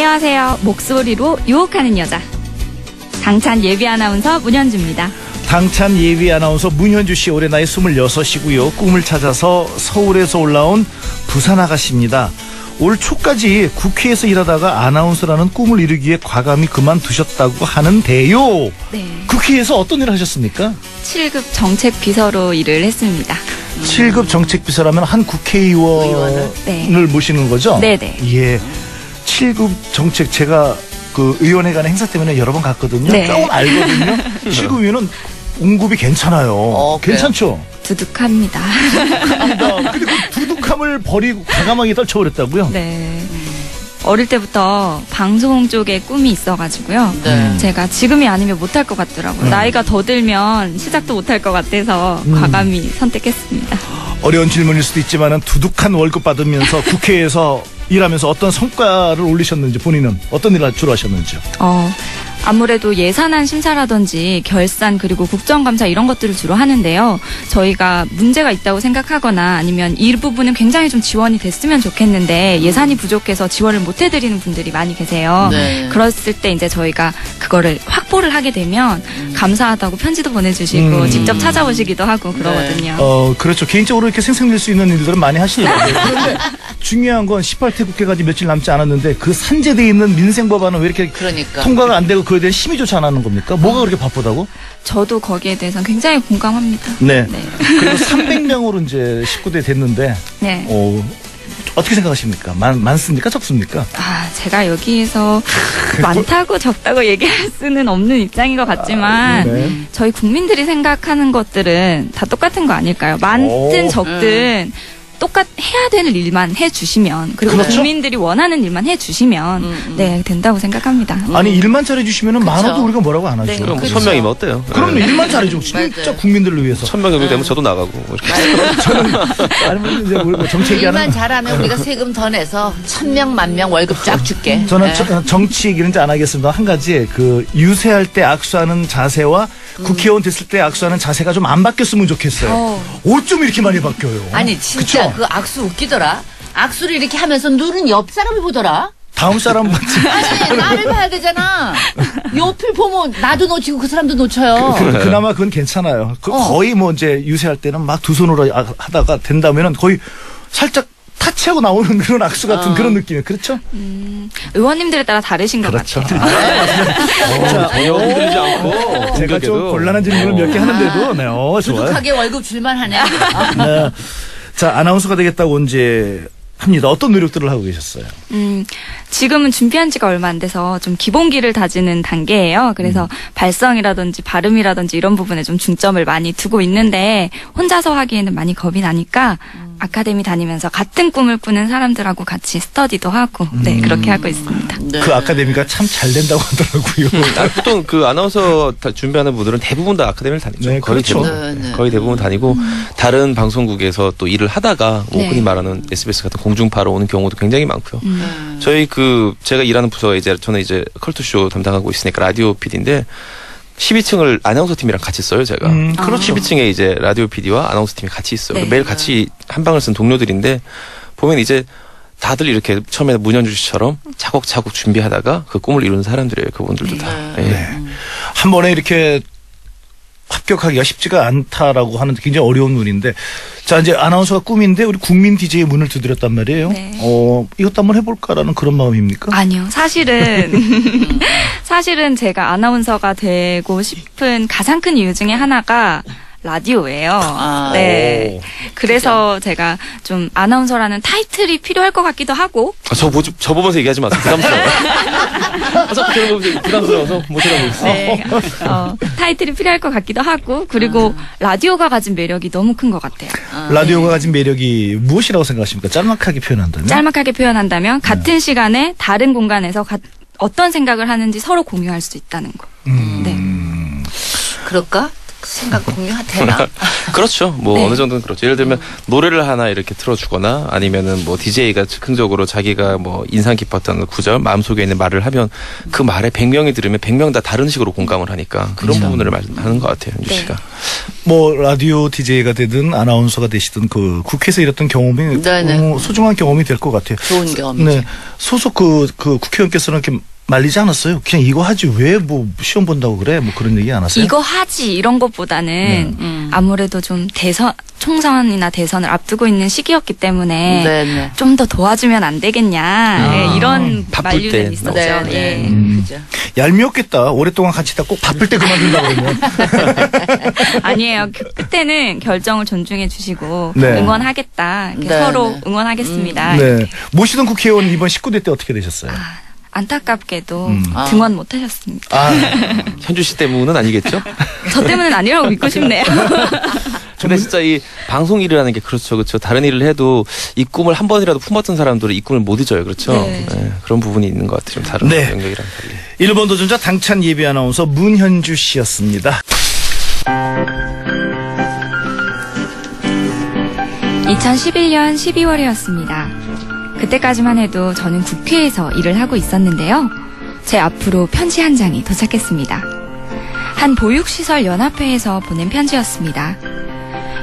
안녕하세요. 목소리로 유혹하는 여자. 당찬 예비 아나운서 문현주입니다. 당찬 예비 아나운서 문현주 씨, 올해 나이 26이고요. 꿈을 찾아서 서울에서 올라온 부산 아가씨입니다. 올 초까지 국회에서 일하다가 아나운서라는 꿈을 이루기에 과감히 그만두셨다고 하는데요. 네. 국회에서 어떤 일을 하셨습니까? 7급 정책 비서로 일을 했습니다. 7급 정책 비서라면 한 국회의원을 네. 모시는 거죠? 네네. 예. 7급 정책, 제가 그 의원회관의 행사 때문에 여러 번 갔거든요. 네. 조금 알거든요. 7급 의원은 공급이 괜찮아요. 괜찮죠? 두둑합니다. 근데 그 두둑함을 버리고 과감하게 떨쳐버렸다고요? 네. 어릴 때부터 방송 쪽에 꿈이 있어가지고요. 네. 제가 지금이 아니면 못할 것 같더라고요. 나이가 더 들면 시작도 못할 것 같아서 과감히 선택했습니다. 어려운 질문일 수도 있지만 두둑한 월급 받으면서 국회에서 일하면서 어떤 성과를 올리셨는지, 본인은 어떤 일을 주로 하셨는지요? 아무래도 예산안 심사라든지 결산 그리고 국정감사 이런 것들을 주로 하는데요. 저희가 문제가 있다고 생각하거나 아니면 이 부분은 굉장히 좀 지원이 됐으면 좋겠는데 예산이 부족해서 지원을 못 해드리는 분들이 많이 계세요. 네. 그랬을 때 이제 저희가 그거를 확보를 하게 되면 감사하다고 편지도 보내주시고 직접 찾아오시기도 하고 그러거든요. 그렇죠. 개인적으로 이렇게 생생낼 수 있는 일들은 많이 하시더라고요. 그런데 중요한 건 18대 국회까지 며칠 남지 않았는데 그 산재되어 있는 민생법안은 왜 이렇게 통과가 안 되고 그거에 대한 심의조차 안 하는 겁니까? 뭐가 그렇게 바쁘다고? 저도 거기에 대해서는 굉장히 공감합니다. 네. 그리고 300명으로 이제 19대 됐는데 네. 어떻게 생각하십니까? 많습니까? 적습니까? 제가 여기에서 많다고 적다고 얘기할 수는 없는 입장인 것 같지만 네. 저희 국민들이 생각하는 것들은 다 똑같은 거 아닐까요? 많든 적든 해야 되는 일만 해주시면, 그리고 그렇죠? 국민들이 원하는 일만 해주시면 네, 된다고 생각합니다. 아니, 일만 잘해주시면 많아도 우리가 뭐라고 안 하죠. 네. 그럼 1000명이면 어때요? 그럼 일만 잘해주고 진짜 국민들을 위해서. 1000명 정도 되면 저도 나가고. 아니면 이제 뭐 정치 얘기하는. 일만 잘하면 우리가 세금 더 내서 1000명, 10,000명 월급 쫙 줄게. 저는 정치 얘기는 이제 안 하겠습니다. 한 가지, 유세할 때 악수하는 자세와 국회의원 됐을 때 악수하는 자세가 좀 안 바뀌었으면 좋겠어요. 어쩜 이렇게 많이 바뀌어요? 아니, 진짜 그쵸? 그 악수 웃기더라. 악수를 이렇게 하면서 눈은 옆 사람을 보더라. 다음 사람 같지. 아니, 나를 봐야 되잖아. 옆을 보면 나도 놓치고 그 사람도 놓쳐요. 그나마 그건 괜찮아요. 거의 뭐 이제 유세할 때는 막 두 손으로 하다가 된다면은 거의 살짝 타치하고 나오는 그런 악수 같은 그런 느낌이에요. 그렇죠? 의원님들에 따라 다르신 것 그렇죠. 같아요. 전혀 흔들리지 않고. 제가 좀 곤란한 질문을 몇 개 하는데도, 네, 좋아요. 두둑하게 월급 줄만 하네. 네. 자, 아나운서가 되겠다고 이제 합니다. 어떤 노력들을 하고 계셨어요? 지금은 준비한 지가 얼마 안 돼서 좀 기본기를 다지는 단계예요. 그래서 발성이라든지 발음이라든지 이런 부분에 좀 중점을 많이 두고 있는데 혼자서 하기에는 많이 겁이 나니까 아카데미 다니면서 같은 꿈을 꾸는 사람들하고 같이 스터디도 하고 네, 그렇게 하고 있습니다. 네. 그 아카데미가 참 잘 된다고 하더라고요. 보통 그 아나운서 준비하는 분들은 대부분 다 아카데미를 다니죠. 네, 거의 그렇죠. 대부분. 거의 대부분 다니고 다른 방송국에서 또 일을 하다가 뭐 네. 흔히 말하는 SBS 같은 공중파로 오는 경우도 굉장히 많고요. 저희 제가 일하는 부서가 저는 이제 컬투쇼 담당하고 있으니까 라디오 PD인데 12층을 아나운서 팀이랑 같이 써요, 제가. 그렇죠. 12층에 이제 라디오 PD와 아나운서 팀이 같이 있어요. 네. 매일 같이 한 방을 쓴 동료들인데 보면 이제 다들 이렇게 처음에 문현주 씨처럼 차곡차곡 준비하다가 그 꿈을 이루는 사람들이에요. 그분들도 다. 예. 한 번에 이렇게 합격하기가 쉽지가 않다라고 하는 굉장히 어려운 문인데, 자, 이제 아나운서가 꿈인데 우리 국민 DJ의 문을 두드렸단 말이에요. 네. 이것도 한번 해볼까라는 그런 마음입니까? 아니요. 사실은 제가 아나운서가 되고 싶은 가장 큰 이유 중에 하나가 라디오예요. 네. 그래서 제가 좀 아나운서라는 타이틀이 필요할 것 같기도 하고. 저 보면서 얘기하지 마세요. 부담스러워요. 부담스러워서 못하고 있어요. 네. 타이틀이 필요할 것 같기도 하고, 그리고 라디오가 가진 매력이 너무 큰 것 같아요. 라디오가 가진 매력이 무엇이라고 생각하십니까? 짤막하게 표현한다면? 짤막하게 표현한다면 같은 시간에 다른 공간에서 어떤 생각을 하는지 서로 공유할 수 있다는 거. 네. 그럴까? 생각 공유하되나? 그렇죠. 뭐 네. 어느 정도는 그렇죠. 예를 들면 노래를 하나 이렇게 틀어주거나 아니면은 뭐 DJ가 즉흥적으로 자기가 뭐 인상 깊었던 구절, 마음속에 있는 말을 하면 그 말에 100명이 들으면 100명 다 다른 식으로 공감을 하니까 그런 부분을 하는 것 같아요. 윤주 네. 씨가. 뭐 라디오 DJ가 되든 아나운서가 되시든 그 국회에서 일했던 경험이 네네. 소중한 경험이 될 것 같아요. 좋은 경험이죠. 네. 소속 그 국회의원께서는 이렇게 말리지 않았어요. 그냥 이거 하지 왜 뭐 시험 본다고 그래? 뭐 그런 얘기 안 하세요? 이거 하지 이런 것보다는 아무래도 좀 총선이나 대선을 앞두고 있는 시기였기 때문에 네네. 좀 더 도와주면 안 되겠냐 네, 이런 바쁠 때. 만류는 있었죠. 네, 예. 네. 그죠. 얄미웠겠다. 오랫동안 같이 있다 꼭 바쁠 때 그만둔다 그러면. 아니에요. 그때는 결정을 존중해 주시고 네. 응원하겠다. 이렇게 네, 서로 네. 응원하겠습니다. 네. 모시던 국회의원 이번 19대 때 어떻게 되셨어요? 안타깝게도 아. 등원 못 하셨습니다. 아, 현주 씨 때문은 아니겠죠? 저 때문은 아니라고 믿고 싶네요. 근데 진짜 이 방송 일을 하는 게 그렇죠. 다른 일을 해도 이 꿈을 한 번이라도 품었던 사람들은 이 꿈을 못 잊어요. 그렇죠? 네. 네, 그런 부분이 있는 것 같아요. 좀 다른 네. 영역이랑 달리. 1번 도전자 당찬 예비 아나운서 문현주 씨였습니다. 2011년 12월이었습니다. 그때까지만 해도 저는 국회에서 일을 하고 있었는데요. 제 앞으로 편지 한 장이 도착했습니다. 한 보육시설 연합회에서 보낸 편지였습니다.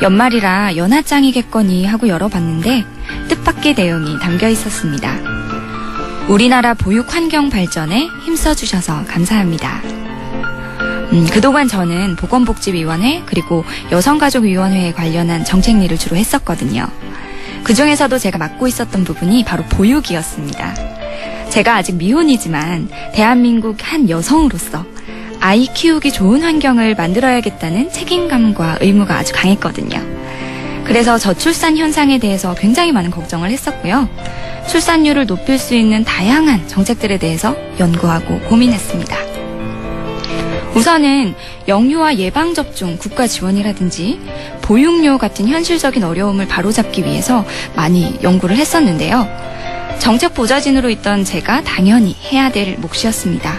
연말이라 연하장이겠거니 하고 열어봤는데 뜻밖의 내용이 담겨 있었습니다. 우리나라 보육 환경 발전에 힘써주셔서 감사합니다. 그동안 저는 보건복지위원회 그리고 여성가족위원회에 관련한 정책 일을 주로 했었거든요. 그중에서도 제가 맡고 있었던 부분이 바로 보육이었습니다. 제가 아직 미혼이지만 대한민국 한 여성으로서 아이 키우기 좋은 환경을 만들어야겠다는 책임감과 의무가 아주 강했거든요. 그래서 저출산 현상에 대해서 굉장히 많은 걱정을 했었고요. 출산율을 높일 수 있는 다양한 정책들에 대해서 연구하고 고민했습니다. 우선은 영유아 예방접종 국가 지원이라든지 보육료 같은 현실적인 어려움을 바로잡기 위해서 많이 연구를 했었는데요. 정책 보좌진으로 있던 제가 당연히 해야 될 몫이었습니다.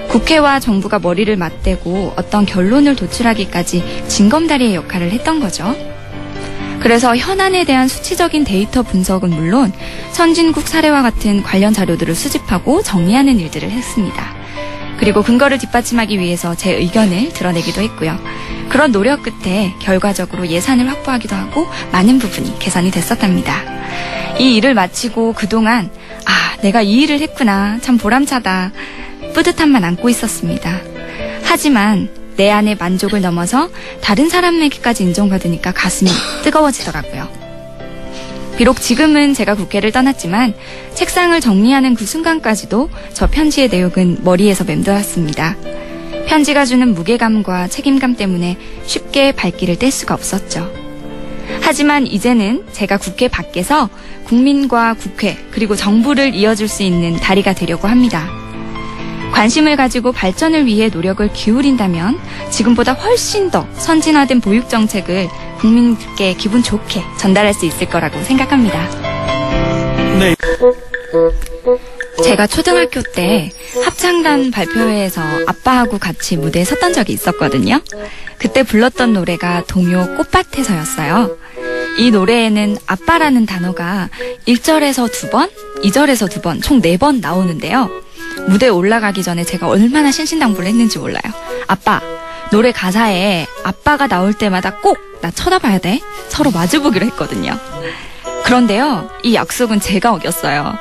국회와 정부가 머리를 맞대고 어떤 결론을 도출하기까지 징검다리의 역할을 했던 거죠. 그래서 현안에 대한 수치적인 데이터 분석은 물론 선진국 사례와 같은 관련 자료들을 수집하고 정리하는 일들을 했습니다. 그리고 근거를 뒷받침하기 위해서 제 의견을 드러내기도 했고요. 그런 노력 끝에 결과적으로 예산을 확보하기도 하고 많은 부분이 개선이 됐었답니다. 이 일을 마치고 그동안 내가 이 일을 했구나, 참 보람차다, 뿌듯함만 안고 있었습니다. 하지만 내 안의 만족을 넘어서 다른 사람에게까지 인정받으니까 가슴이 뜨거워지더라고요. 비록 지금은 제가 국회를 떠났지만 책상을 정리하는 그 순간까지도 저 편지의 내용은 머리에서 맴돌았습니다. 편지가 주는 무게감과 책임감 때문에 쉽게 발길을 뗄 수가 없었죠. 하지만 이제는 제가 국회 밖에서 국민과 국회 그리고 정부를 이어줄 수 있는 다리가 되려고 합니다. 관심을 가지고 발전을 위해 노력을 기울인다면 지금보다 훨씬 더 선진화된 보육 정책을 국민께 기분 좋게 전달할 수 있을 거라고 생각합니다. 네. 제가 초등학교 때 합창단 발표회에서 아빠하고 같이 무대에 섰던 적이 있었거든요. 그때 불렀던 노래가 동요 꽃밭에서였어요. 이 노래에는 아빠라는 단어가 1절에서 2번, 2절에서 2번, 총 4번 나오는데요. 무대에 올라가기 전에 제가 얼마나 신신당부를 했는지 몰라요. 아빠, 노래 가사에 아빠가 나올 때마다 꼭 나 쳐다봐야 돼. 서로 마주보기로 했거든요. 그런데요, 이 약속은 제가 어겼어요.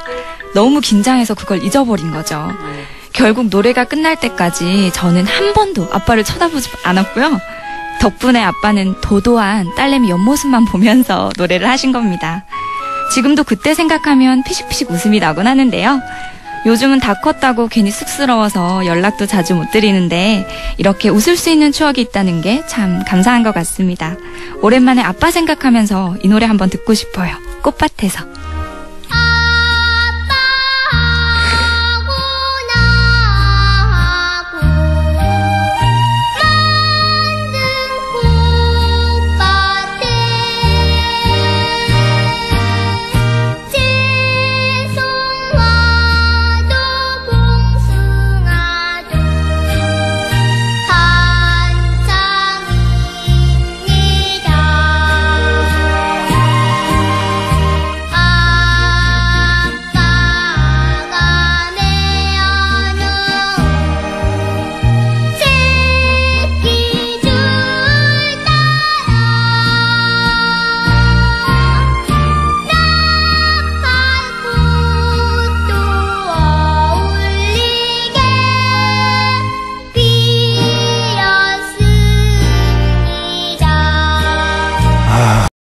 너무 긴장해서 그걸 잊어버린 거죠. 결국 노래가 끝날 때까지 저는 한 번도 아빠를 쳐다보지 않았고요. 덕분에 아빠는 도도한 딸내미 옆모습만 보면서 노래를 하신 겁니다. 지금도 그때 생각하면 피식피식 웃음이 나곤 하는데요. 요즘은 다 컸다고 괜히 쑥스러워서 연락도 자주 못 드리는데 이렇게 웃을 수 있는 추억이 있다는 게 참 감사한 것 같습니다. 오랜만에 아빠 생각하면서 이 노래 한번 듣고 싶어요. 꽃밭에서.